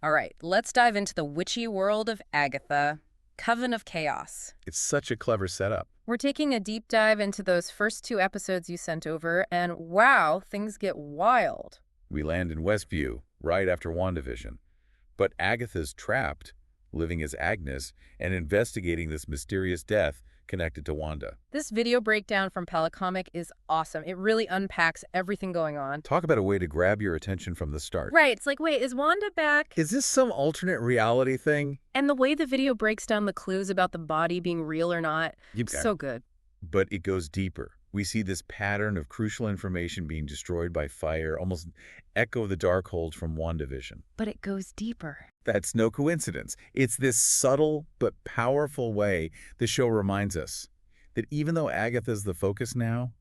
All right, let's dive into the witchy world of Agatha, Coven of Chaos. It's such a clever setup. We're taking a deep dive into those first two episodes you sent over, and wow, things get wild. We land in Westview, right after WandaVision. But Agatha's trapped, living as Agnes, and investigating this mysterious death connected to Wanda. This video breakdown from Pelicomic is awesome. It really unpacks everything going on. Talk about a way to grab your attention from the start. Right, it's like, wait, is Wanda back? Is this some alternate reality thing? And the way the video breaks down the clues about the body being real or not, so good. But it goes deeper. We see this pattern of crucial information being destroyed by fire, almost echo the Darkhold from WandaVision. But it goes deeper. That's no coincidence. It's this subtle but powerful way the show reminds us that even though Agatha's the focus now,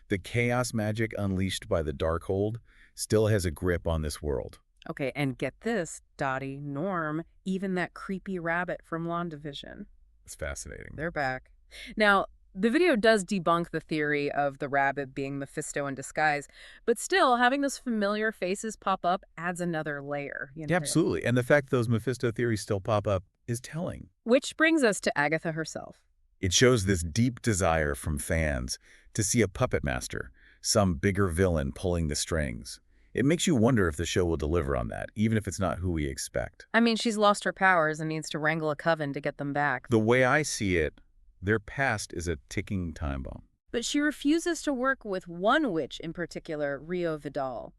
the chaos magic unleashed by the Darkhold still has a grip on this world. Okay, and get this, Dottie, Norm, even that creepy rabbit from WandaVision. It's fascinating. They're back. Now, the video does debunk the theory of the rabbit being Mephisto in disguise, but still, having those familiar faces pop up adds another layer. Yeah, absolutely. And the fact those Mephisto theories still pop up is telling. Which brings us to Agatha herself. It shows this deep desire from fans to see a puppet master, some bigger villain pulling the strings. It makes you wonder if the show will deliver on that, even if it's not who we expect. I mean, she's lost her powers and needs to wrangle a coven to get them back. The way I see it, their past is a ticking time bomb. But she refuses to work with one witch in particular, Rio Vidal.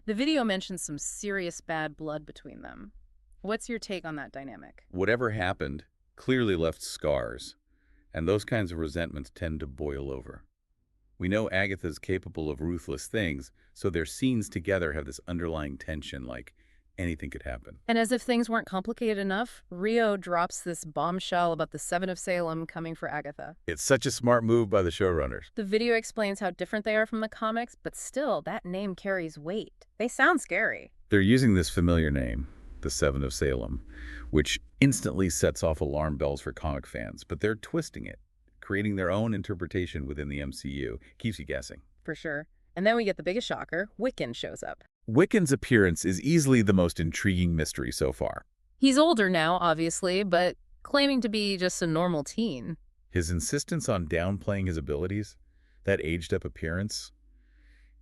The video mentions some serious bad blood between them. What's your take on that dynamic? Whatever happened clearly left scars, and those kinds of resentments tend to boil over. We know Agatha's capable of ruthless things, so their scenes together have this underlying tension, like anything could happen. And as if things weren't complicated enough, Rio drops this bombshell about the Seven of Salem coming for Agatha. It's such a smart move by the showrunners. The video explains how different they are from the comics, but still, that name carries weight. They sound scary. They're using this familiar name, the Seven of Salem, which instantly sets off alarm bells for comic fans, but they're twisting it, creating their own interpretation within the MCU. Keeps you guessing. For sure. And then we get the biggest shocker. Wiccan shows up. Wiccan's appearance is easily the most intriguing mystery so far. He's older now, obviously, but claiming to be just a normal teen. His insistence on downplaying his abilities, that aged-up appearance,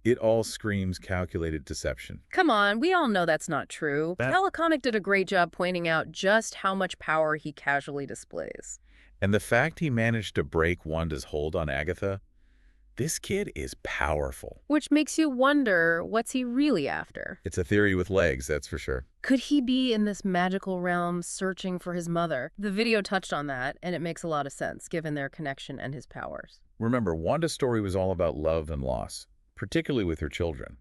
it all screams calculated deception. Come on, we all know that's not true. That- Pelicomic did a great job pointing out just how much power he casually displays. And the fact he managed to break Wanda's hold on Agatha, this kid is powerful. Which makes you wonder, what's he really after? It's a theory with legs, that's for sure. Could he be in this magical realm searching for his mother? The video touched on that, and it makes a lot of sense, given their connection and his powers. Remember, Wanda's story was all about love and loss, particularly with her children.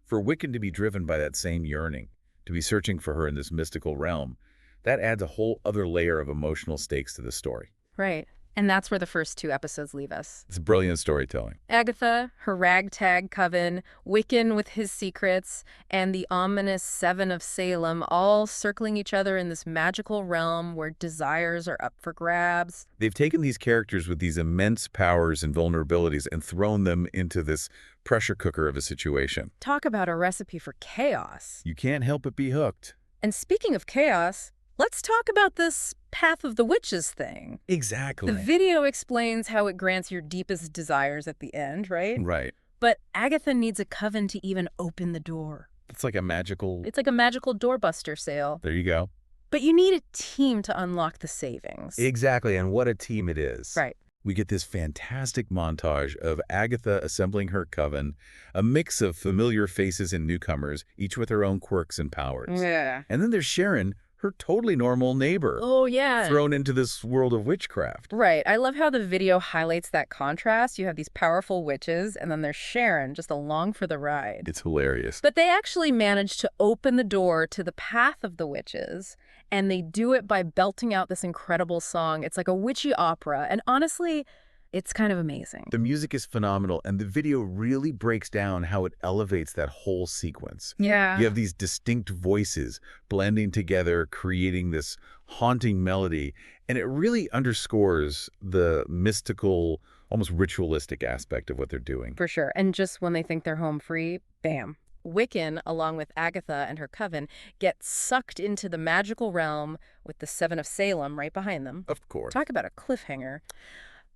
For Wiccan to be driven by that same yearning, to be searching for her in this mystical realm, that adds a whole other layer of emotional stakes to the story. Right. And that's where the first two episodes leave us. It's brilliant storytelling. Agatha, her ragtag coven, Wiccan with his secrets, and the ominous Seven of Salem all circling each other in this magical realm where desires are up for grabs. They've taken these characters with these immense powers and vulnerabilities and thrown them into this pressure cooker of a situation. Talk about a recipe for chaos. You can't help but be hooked. And speaking of chaos, let's talk about this Path of the Witches thing. Exactly. The video explains how it grants your deepest desires at the end, right? Right. But Agatha needs a coven to even open the door. It's like a magical... It's like a magical doorbuster sale. There you go. But you need a team to unlock the savings. Exactly, and what a team it is. Right. We get this fantastic montage of Agatha assembling her coven, a mix of familiar faces and newcomers, each with their own quirks and powers. Yeah. And then there's Sharon, her totally normal neighbor, Oh, yeah. thrown into this world of witchcraft. Right. I love how the video highlights that contrast. You have these powerful witches, and then there's Sharon just along for the ride. It's hilarious. But they actually managed to open the door to the Path of the Witches, and they do it by belting out this incredible song. It's like a witchy opera, and honestly, it's kind of amazing. The music is phenomenal, and the video really breaks down how it elevates that whole sequence. Yeah. You have these distinct voices blending together, creating this haunting melody, and it really underscores the mystical, almost ritualistic aspect of what they're doing. For sure. And just when they think they're home free, bam. Wiccan, along with Agatha and her coven, get sucked into the magical realm with the Seven of Salem right behind them. Of course. Talk about a cliffhanger.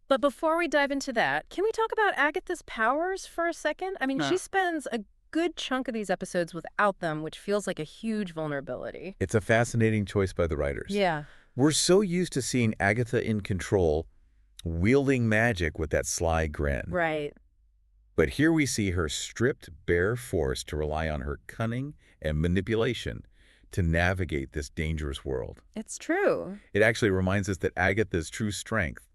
But before we dive into that, can we talk about Agatha's powers for a second? I mean, she spends a good chunk of these episodes without them, which feels like a huge vulnerability. It's a fascinating choice by the writers. Yeah. We're so used to seeing Agatha in control, wielding magic with that sly grin. Right. But here we see her stripped bare, forced to rely on her cunning and manipulation to navigate this dangerous world. It's true. It actually reminds us that Agatha's true strength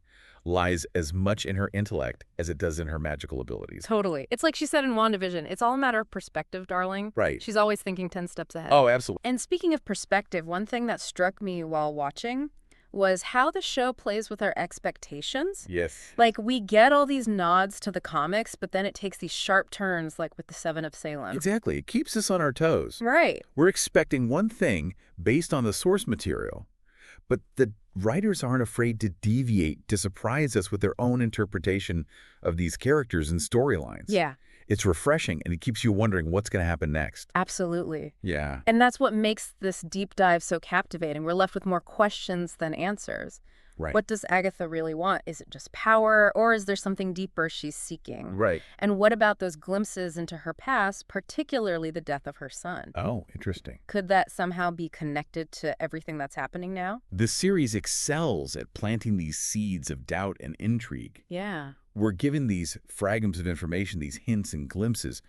lies as much in her intellect as it does in her magical abilities. Totally. It's like she said in WandaVision, it's all a matter of perspective, darling. Right. She's always thinking 10 steps ahead. Oh, absolutely. And speaking of perspective, one thing that struck me while watching was how the show plays with our expectations. Yes. Like, we get all these nods to the comics, but then it takes these sharp turns, like with the Seven of Salem. Exactly. It keeps us on our toes. Right. We're expecting one thing based on the source material, but the writers aren't afraid to deviate to surprise us with their own interpretation of these characters and storylines. Yeah, It's refreshing, and it keeps you wondering what's going to happen next. absolutely. Yeah. And that's what makes this deep dive so captivating. We're left with more questions than answers. Right. What does Agatha really want? Is it just power, or is there something deeper she's seeking? Right. And what about those glimpses into her past, particularly the death of her son? Oh, interesting. Could that somehow be connected to everything that's happening now? The series excels at planting these seeds of doubt and intrigue. Yeah. We're given these fragments of information, these hints and glimpses,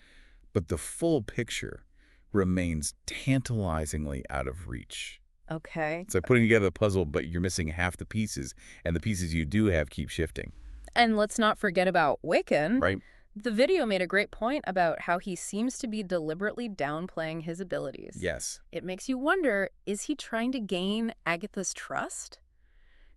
but the full picture remains tantalizingly out of reach. Okay. It's like putting together a puzzle, but you're missing half the pieces, and the pieces you do have keep shifting. And let's not forget about Wiccan. Right? The video made a great point about how he seems to be deliberately downplaying his abilities. Yes. It makes you wonder, is he trying to gain Agatha's trust?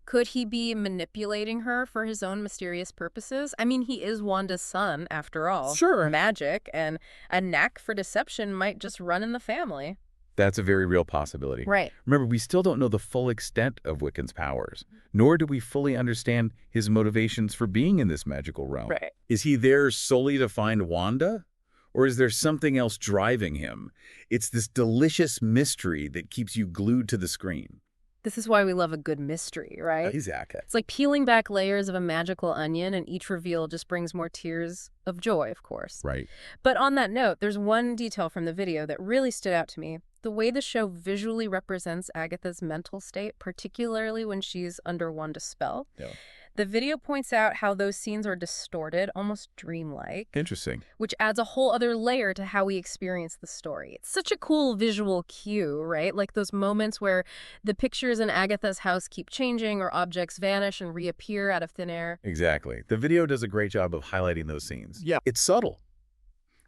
Could he be manipulating her for his own mysterious purposes? I mean, he is Wanda's son, after all. Sure. Magic and a knack for deception might just run in the family. That's a very real possibility. Right. Remember, we still don't know the full extent of Wiccan's powers, nor do we fully understand his motivations for being in this magical realm. Right. Is he there solely to find Wanda? Or is there something else driving him? It's this delicious mystery that keeps you glued to the screen. This is why we love a good mystery, right? Exactly. It's like peeling back layers of a magical onion, and each reveal just brings more tears of joy, of course. Right. But on that note, there's one detail from the video that really stood out to me. The way the show visually represents Agatha's mental state, particularly when she's under Wanda's spell. Yeah. The video points out how those scenes are distorted, almost dreamlike, Interesting. which adds a whole other layer to how we experience the story. It's such a cool visual cue, right? Like those moments where the pictures in Agatha's house keep changing or objects vanish and reappear out of thin air. Exactly. The video does a great job of highlighting those scenes. Yeah. It's subtle,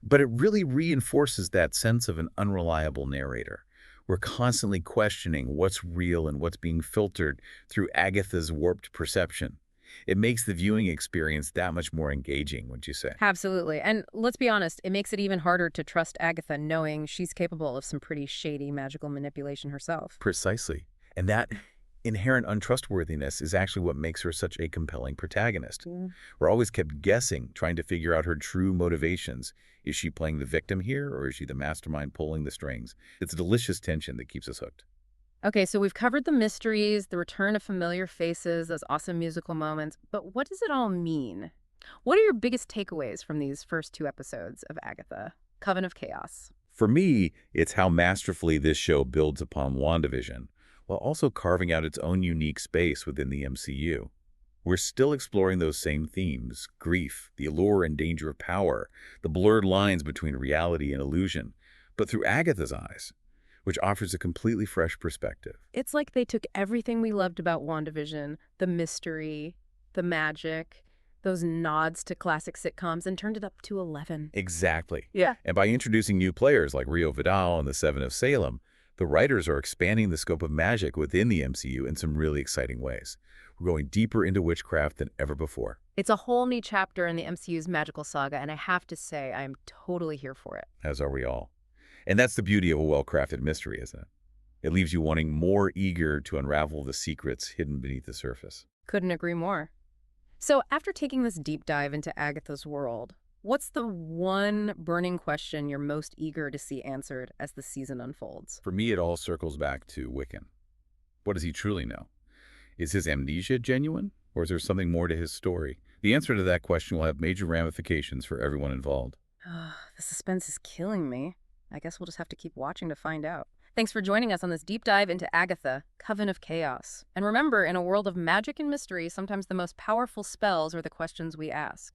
but it really reinforces that sense of an unreliable narrator. We're constantly questioning what's real and what's being filtered through Agatha's warped perception. It makes the viewing experience that much more engaging, wouldn't you say? Absolutely. And let's be honest, it makes it even harder to trust Agatha knowing she's capable of some pretty shady magical manipulation herself. Precisely. And that inherent untrustworthiness is actually what makes her such a compelling protagonist. We're always kept guessing, trying to figure out her true motivations. Is she playing the victim here, or is she the mastermind pulling the strings? It's a delicious tension that keeps us hooked. Okay, so we've covered the mysteries, the return of familiar faces, those awesome musical moments, but what does it all mean? What are your biggest takeaways from these first 2 episodes of Agatha, Coven of Chaos? For me, it's how masterfully this show builds upon WandaVision, while also carving out its own unique space within the MCU. We're still exploring those same themes: grief, the allure and danger of power, the blurred lines between reality and illusion, but through Agatha's eyes, which offers a completely fresh perspective. It's like they took everything we loved about WandaVision, the mystery, the magic, those nods to classic sitcoms, and turned it up to 11. Exactly. Yeah. And by introducing new players like Rio Vidal and the Seven of Salem, the writers are expanding the scope of magic within the MCU in some really exciting ways. We're going deeper into witchcraft than ever before. It's a whole new chapter in the MCU's magical saga, and I have to say, I am totally here for it. As are we all. And that's the beauty of a well-crafted mystery, isn't it? It leaves you wanting more, eager to unravel the secrets hidden beneath the surface. Couldn't agree more. So after taking this deep dive into Agatha's world, What's the one burning question you're most eager to see answered as the season unfolds? For me, it all circles back to Wiccan. What does he truly know? Is his amnesia genuine, or is there something more to his story? The answer to that question will have major ramifications for everyone involved. The suspense is killing me. I guess we'll just have to keep watching to find out. Thanks for joining us on this deep dive into Agatha, Coven of Chaos. And remember, in a world of magic and mystery, sometimes the most powerful spells are the questions we ask.